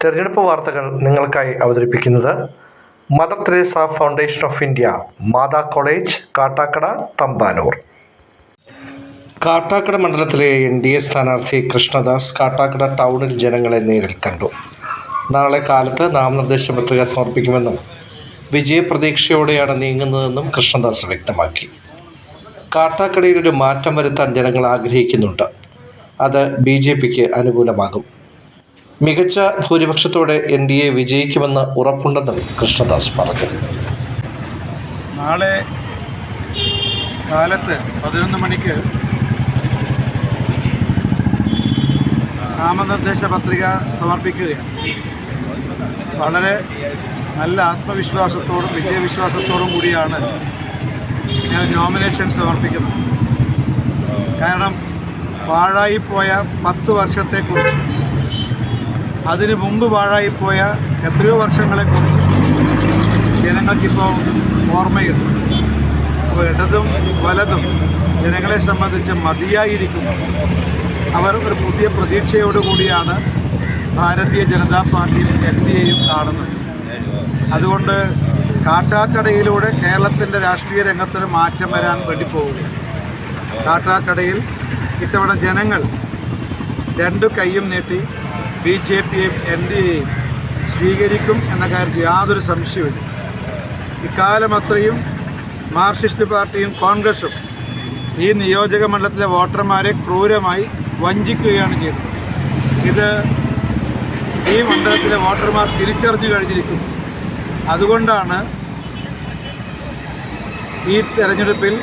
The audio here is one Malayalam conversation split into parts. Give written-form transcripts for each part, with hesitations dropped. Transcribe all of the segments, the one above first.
തെരഞ്ഞെടുപ്പ് വാർത്തകൾ നിങ്ങൾക്കായി അവതരിപ്പിക്കുന്നത് mother Teresa foundation of India, Mata college, Kattakada, Thampanoor. Kattakada മണ്ഡലത്തിലെ NDA സ്ഥാനാർത്ഥി കൃഷ്ണദാസ് കാട്ടാക്കട ടൗണിൽ ജനങ്ങളെ നേരിൽ കണ്ടു. നാളെ കാലത്ത് നാമനിർദ്ദേശ പത്രിക സമർപ്പിക്കുമെന്നും വിജയപ്രതീക്ഷയോടെയാണ് നീങ്ങുന്നതെന്നും കൃഷ്ണദാസ് വ്യക്തമാക്കി. കാട്ടാക്കടയിൽ ഒരു മാറ്റം വരുത്താൻ ജനങ്ങൾ ആഗ്രഹിക്കുന്നുണ്ട്. അത് BJPക്ക് അനുകൂലമാകും. മികച്ച ഭൂരിപക്ഷത്തോടെ NDA വിജയിക്കുമെന്ന് ഉറപ്പുണ്ടെന്നും കൃഷ്ണദാസ് പറഞ്ഞു. നാളെ കാലത്ത് 11 മണിക്ക് നാമനിർദ്ദേശ പത്രിക സമർപ്പിക്കുകയാണ്. വളരെ നല്ല ആത്മവിശ്വാസത്തോടും വിജയവിശ്വാസത്തോടും കൂടിയാണ് ഞാൻ നോമിനേഷൻ സമർപ്പിക്കുന്നത്. കാരണം പാഴായിപ്പോയ 10 വർഷത്തെക്കുറിച്ച്, അതിനു മുമ്പ് പാഴായിപ്പോയ എത്രയോ വർഷങ്ങളെക്കുറിച്ച് ജനങ്ങൾക്കിപ്പോൾ ഓർമ്മയുണ്ട്. അപ്പോൾ ഇടതും വലതും ജനങ്ങളെ സംബന്ധിച്ച് മതിയായിരിക്കുന്നു. അവർ ഒരു പുതിയ പ്രതീക്ഷയോടുകൂടിയാണ് ഭാരതീയ ജനതാ പാർട്ടിയും NDAയും കാണുന്നത്. അതുകൊണ്ട് കാട്ടാക്കടയിലൂടെ കേരളത്തിൻ്റെ രാഷ്ട്രീയ രംഗത്തൊരു മാറ്റം വരാൻ വേണ്ടി പോവുകയാണ്. കാട്ടാക്കടയിൽ ഇത്തവണ ജനങ്ങൾ 2 കൈയും നീട്ടി BJPയെയും NDAയെയും സ്വീകരിക്കും എന്ന കാര്യത്തിൽ യാതൊരു സംശയമില്ല. ഇക്കാലം അത്രയും മാർക്സിസ്റ്റ് പാർട്ടിയും കോൺഗ്രസും ഈ നിയോജക മണ്ഡലത്തിലെ വോട്ടർമാരെ ക്രൂരമായി വഞ്ചിക്കുകയാണ് ചെയ്തത്. ഇത് ഈ മണ്ഡലത്തിലെ വോട്ടർമാർ തിരിച്ചറിഞ്ഞു കഴിഞ്ഞിരിക്കുന്നു. അതുകൊണ്ടാണ് ഈ തെരഞ്ഞെടുപ്പിൽ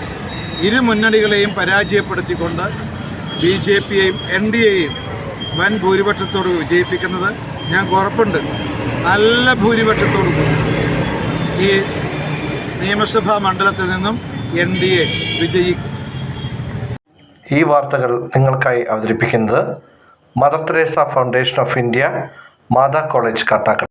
ഇരു മുന്നണികളെയും പരാജയപ്പെടുത്തിക്കൊണ്ട് BJPയെയും NDAയെയും വൻ ഭൂരിപക്ഷത്തോട് വിജയിപ്പിക്കുന്നത്. ഞാൻ ഉറപ്പുണ്ട്, നല്ല ഭൂരിപക്ഷത്തോടു കൂടി ഈ നിയമസഭാ മണ്ഡലത്തിൽ നിന്നും NDA വിജയിക്കും. ഈ വാർത്തകൾ നിങ്ങൾക്കായി അവതരിപ്പിക്കുന്നത് mother Teresa foundation of India, Mata college, Kattakada.